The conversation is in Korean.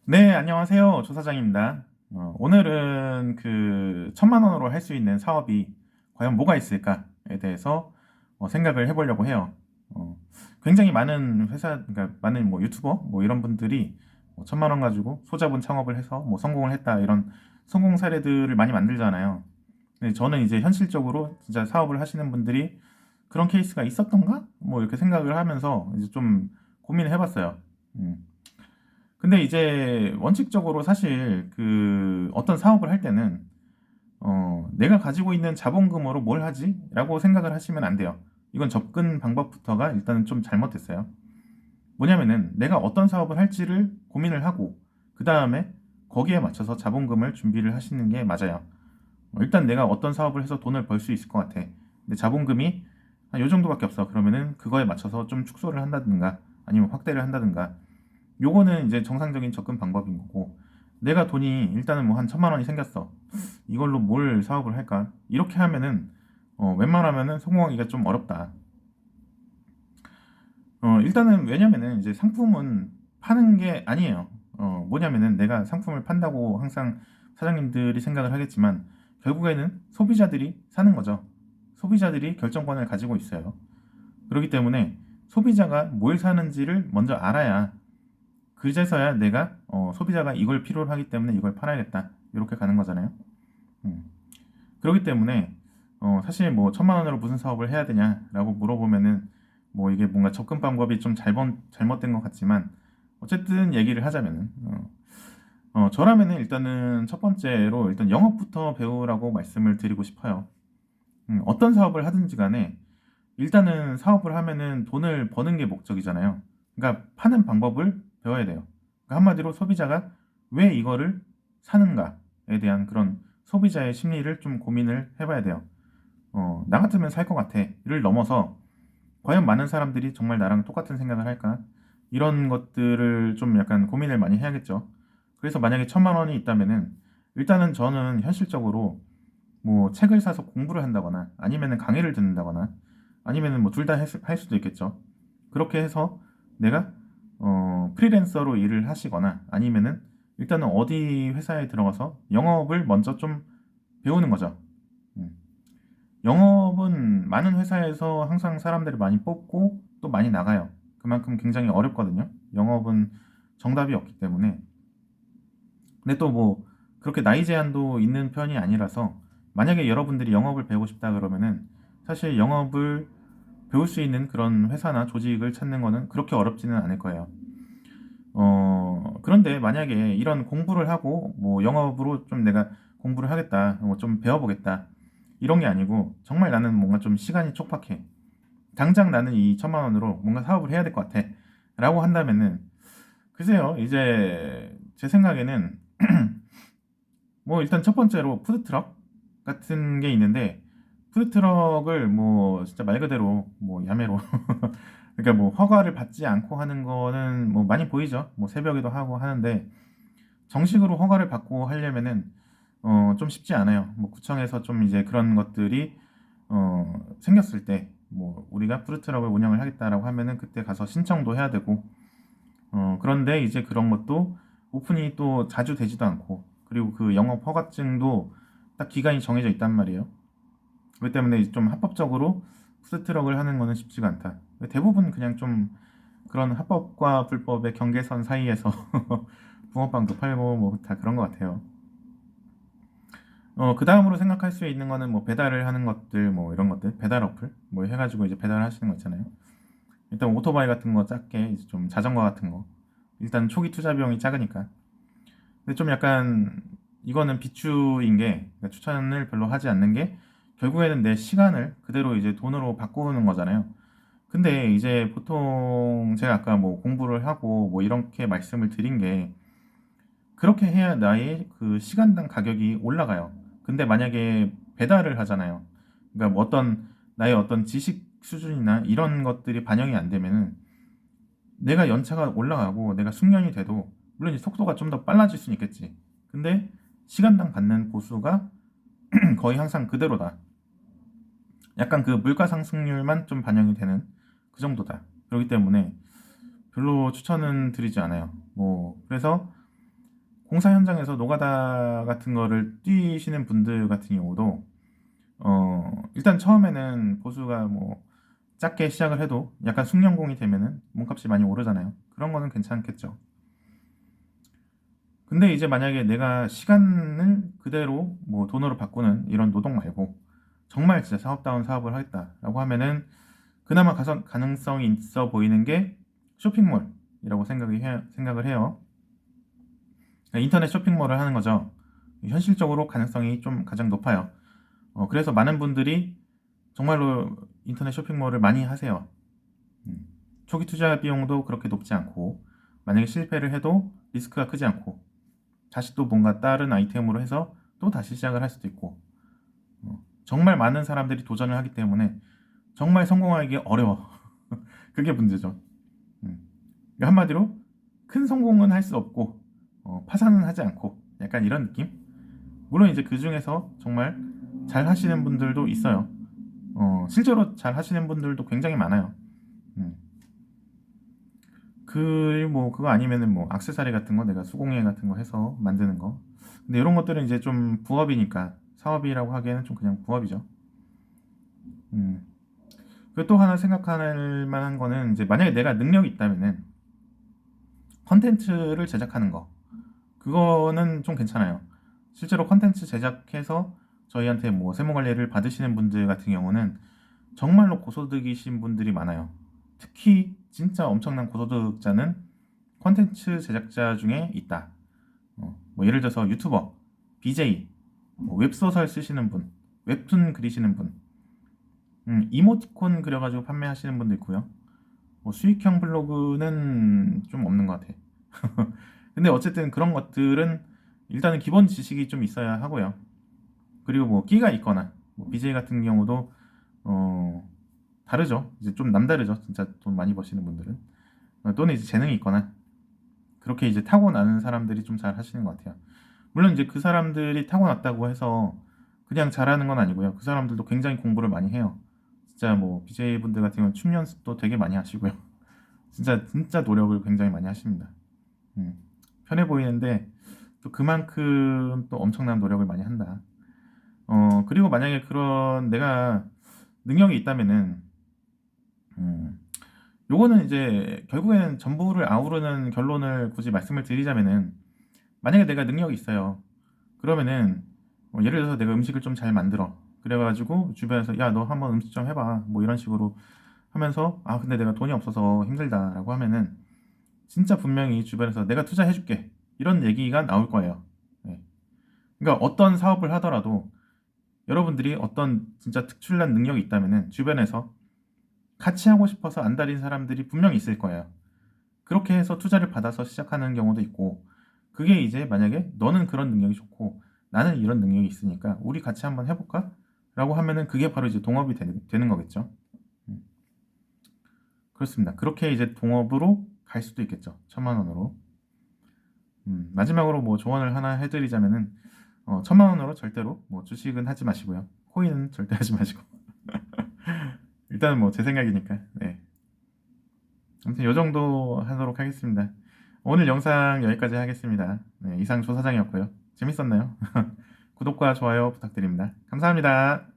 네, 안녕하세요. 조사장입니다. 오늘은 그 1,000만 원으로 할 수 있는 사업이 과연 뭐가 있을까에 대해서 생각을 해보려고 해요. 어, 굉장히 많은 회사, 그러니까 많은 뭐 유튜버 뭐 이런 분들이 1,000만 원 가지고 소자본 창업을 해서 뭐 성공을 했다 이런 성공 사례들을 많이 만들잖아요. 근데 저는 이제 현실적으로 진짜 사업을 하시는 분들이 그런 케이스가 있었던가? 뭐 이렇게 생각을 하면서 이제 좀 고민을 해봤어요. 음. 근데 이제 원칙적으로 사실 그 어떤 사업을 할 때는 내가 가지고 있는 자본금으로 뭘 하지? 라고 생각을 하시면 안 돼요. 이건 접근 방법부터가 일단은 좀 잘못됐어요. 뭐냐면은 내가 어떤 사업을 할지를 고민을 하고 그 다음에 거기에 맞춰서 자본금을 준비를 하시는 게 맞아요. 일단 내가 어떤 사업을 해서 돈을 벌 수 있을 것 같아. 근데 자본금이 한 요 정도밖에 없어. 그러면은 그거에 맞춰서 좀 축소를 한다든가 아니면 확대를 한다든가 요거는 이제 정상적인 접근 방법인 거고 내가 돈이 일단은 뭐 한 1,000만 원이 생겼어. 이걸로 뭘 사업을 할까? 이렇게 하면은 웬만하면은 성공하기가 좀 어렵다. 일단은 왜냐면은 이제 상품은 파는 게 아니에요. 뭐냐면은 내가 상품을 판다고 항상 사장님들이 생각을 하겠지만 결국에는 소비자들이 사는 거죠. 소비자들이 결정권을 가지고 있어요. 그렇기 때문에 소비자가 뭘 사는지를 먼저 알아야 그제서야 내가 소비자가 이걸 필요로 하기 때문에 이걸 팔아야겠다 이렇게 가는 거잖아요. 음. 그렇기 때문에 사실 뭐 1,000만 원으로 무슨 사업을 해야 되냐라고 물어보면은 뭐 이게 뭔가 접근 방법이 좀 잘못된 것 같지만 어쨌든 얘기를 하자면은 저라면은 일단은 첫 번째로 일단 영업부터 배우라고 말씀을 드리고 싶어요. 어떤 사업을 하든지 간에 일단은 사업을 하면은 돈을 버는 게 목적이잖아요. 그러니까 파는 방법을 배워야 돼요. 그러니까 한마디로 소비자가 왜 이거를 사는가에 대한 그런 소비자의 심리를 좀 고민을 해봐야 돼요. 나 같으면 살 것 같아.를 넘어서 과연 많은 사람들이 정말 나랑 똑같은 생각을 할까? 이런 것들을 좀 약간 고민을 많이 해야겠죠. 그래서 만약에 1,000만 원이 있다면은 일단은 저는 현실적으로 뭐 책을 사서 공부를 한다거나 아니면은 강의를 듣는다거나 아니면은 뭐 둘 다 할 수도 있겠죠. 그렇게 해서 내가 프리랜서로 일을 하시거나 아니면은 일단은 어디 회사에 들어가서 영업을 먼저 좀 배우는 거죠. 음. 영업은 많은 회사에서 항상 사람들을 많이 뽑고 또 많이 나가요. 그만큼 굉장히 어렵거든요. 영업은 정답이 없기 때문에. 근데 또 뭐 그렇게 나이 제한도 있는 편이 아니라서 만약에 여러분들이 영업을 배우고 싶다 그러면은 사실 영업을 배울 수 있는 그런 회사나 조직을 찾는 거는 그렇게 어렵지는 않을 거예요. 그런데 만약에 이런 공부를 하고 뭐 영업으로 좀 내가 공부를 하겠다, 뭐 좀 배워보겠다 이런 게 아니고 정말 나는 뭔가 좀 시간이 촉박해. 당장 나는 이 1,000만 원으로 뭔가 사업을 해야 될 것 같아. 라고 한다면은 글쎄요, 이제 제 생각에는 뭐 일단 첫 번째로 푸드트럭 같은 게 있는데 푸드트럭을 뭐 진짜 말 그대로 뭐 야매로 그러니까 뭐 허가를 받지 않고 하는 거는 뭐 많이 보이죠. 뭐 새벽에도 하고 하는데 정식으로 허가를 받고 하려면은 좀 쉽지 않아요. 뭐 구청에서 좀 이제 그런 것들이 생겼을 때 뭐 우리가 푸드트럭을 운영을 하겠다라고 하면은 그때 가서 신청도 해야 되고 그런데 이제 그런 것도 오픈이 또 자주 되지도 않고 그리고 그 영업 허가증도 딱 기간이 정해져 있단 말이에요. 그렇기 때문에 좀 합법적으로 푸드트럭을 하는 거는 쉽지가 않다. 대부분 그냥 좀 그런 합법과 불법의 경계선 사이에서 붕어빵도 팔고 뭐 다 그런 것 같아요. 그 다음으로 생각할 수 있는 거는 뭐 배달을 하는 것들 뭐 이런 것들 배달 어플 뭐 해가지고 이제 배달하시는 거 있잖아요. 일단 오토바이 같은 거 작게 이제 좀 자전거 같은 거 일단 초기 투자 비용이 작으니까 근데 좀 약간 이거는 비추인 게 그러니까 추천을 별로 하지 않는 게 결국에는 내 시간을 그대로 이제 돈으로 바꾸는 거잖아요. 근데 이제 보통 제가 아까 뭐 공부를 하고 뭐 이렇게 말씀을 드린 게 그렇게 해야 나의 그 시간당 가격이 올라가요. 근데 만약에 배달을 하잖아요. 그러니까 뭐 어떤 나의 어떤 지식 수준이나 이런 것들이 반영이 안 되면은 내가 연차가 올라가고 내가 숙련이 돼도 물론 이 속도가 좀 더 빨라질 수는 있겠지. 근데 시간당 받는 보수가 거의 항상 그대로다. 약간 그 물가 상승률만 좀 반영이 되는 그 정도다. 그렇기 때문에 별로 추천은 드리지 않아요. 뭐 그래서 공사 현장에서 노가다 같은 거를 뛰시는 분들 같은 경우도 일단 처음에는 보수가 뭐 작게 시작을 해도 약간 숙련공이 되면은 몸값이 많이 오르잖아요. 그런 거는 괜찮겠죠. 근데 이제 만약에 내가 시간을 그대로 뭐 돈으로 바꾸는 이런 노동 말고 정말 진짜 사업다운 사업을 하겠다라고 하면은 그나마 가능성이 있어 보이는 게 쇼핑몰이라고 생각을 해요. 그러니까 인터넷 쇼핑몰을 하는 거죠. 현실적으로 가능성이 좀 가장 높아요. 그래서 많은 분들이 정말로 인터넷 쇼핑몰을 많이 하세요. 음, 초기 투자 비용도 그렇게 높지 않고, 만약에 실패를 해도 리스크가 크지 않고, 다시 또 뭔가 다른 아이템으로 해서 또 다시 시작을 할 수도 있고, 정말 많은 사람들이 도전을 하기 때문에 정말 성공하기 어려워. 그게 문제죠. 음. 그러니까 한마디로 큰 성공은 할 수 없고, 파산은 하지 않고, 약간 이런 느낌? 물론 이제 그 중에서 정말 잘 하시는 분들도 있어요. 실제로 잘 하시는 분들도 굉장히 많아요. 음. 그리고 뭐 그거 아니면은 뭐 액세서리 같은 거 내가 수공예 같은 거 해서 만드는 거. 근데 이런 것들은 이제 좀 부업이니까 사업이라고 하기에는 좀 그냥 부업이죠. 음. 그리고 또 하나 생각할 만한 거는 이제 만약에 내가 능력이 있다면은 컨텐츠를 제작하는 거. 그거는 좀 괜찮아요. 실제로 컨텐츠 제작해서 저희한테 뭐 세무 관리를 받으시는 분들 같은 경우는 정말로 고소득이신 분들이 많아요. 특히 진짜 엄청난 고소득자는 컨텐츠 제작자 중에 있다. 뭐 예를 들어서 유튜버, BJ, 뭐 웹소설 쓰시는 분, 웹툰 그리시는 분, 이모티콘 그려가지고 판매하시는 분도 있고요. 뭐 수익형 블로그는 좀 없는 것 같아. 근데 어쨌든 그런 것들은 일단은 기본 지식이 좀 있어야 하고요. 그리고 뭐 끼가 있거나 뭐 BJ 같은 경우도 어 다르죠. 이제 좀 남다르죠. 진짜 돈 많이 버시는 분들은 또는 이제 재능이 있거나 그렇게 이제 타고나는 사람들이 좀 잘 하시는 것 같아요. 물론 이제 그 사람들이 타고났다고 해서 그냥 잘하는 건 아니고요. 그 사람들도 굉장히 공부를 많이 해요. 진짜 뭐 BJ 분들 같은 경우는 춤 연습도 되게 많이 하시고요. 진짜 노력을 굉장히 많이 하십니다. 음, 편해 보이는데 또 그만큼 또 엄청난 노력을 많이 한다. 그리고 만약에 그런 내가 능력이 있다면은 음, 요거는 이제 결국에는 전부를 아우르는 결론을 굳이 말씀을 드리자면은 만약에 내가 능력이 있어요. 그러면은 예를 들어서 내가 음식을 좀 잘 만들어. 그래가지고 주변에서 야, 너 한번 음식 좀 해봐. 뭐 이런 식으로 하면서 아, 근데 내가 돈이 없어서 힘들다라고 하면은 진짜 분명히 주변에서 내가 투자해줄게. 이런 얘기가 나올 거예요. 네. 그러니까 어떤 사업을 하더라도 여러분들이 어떤 진짜 특출난 능력이 있다면은 주변에서 같이 하고 싶어서 안달인 사람들이 분명히 있을 거예요. 그렇게 해서 투자를 받아서 시작하는 경우도 있고, 그게 이제 만약에 너는 그런 능력이 좋고 나는 이런 능력이 있으니까 우리 같이 한번 해볼까? 라고 하면은 그게 바로 이제 동업이 되는 거겠죠. 음, 그렇습니다. 그렇게 이제 동업으로 갈 수도 있겠죠. 1,000만 원으로. 마지막으로 뭐 조언을 하나 해드리자면은 1,000만 원으로 절대로 뭐 주식은 하지 마시고요. 코인은 절대 하지 마시고. 일단은 뭐 제 생각이니까. 네. 아무튼 요 정도 하도록 하겠습니다. 오늘 영상 여기까지 하겠습니다. 네, 이상 조사장이었고요. 재밌었나요? 구독과 좋아요 부탁드립니다. 감사합니다.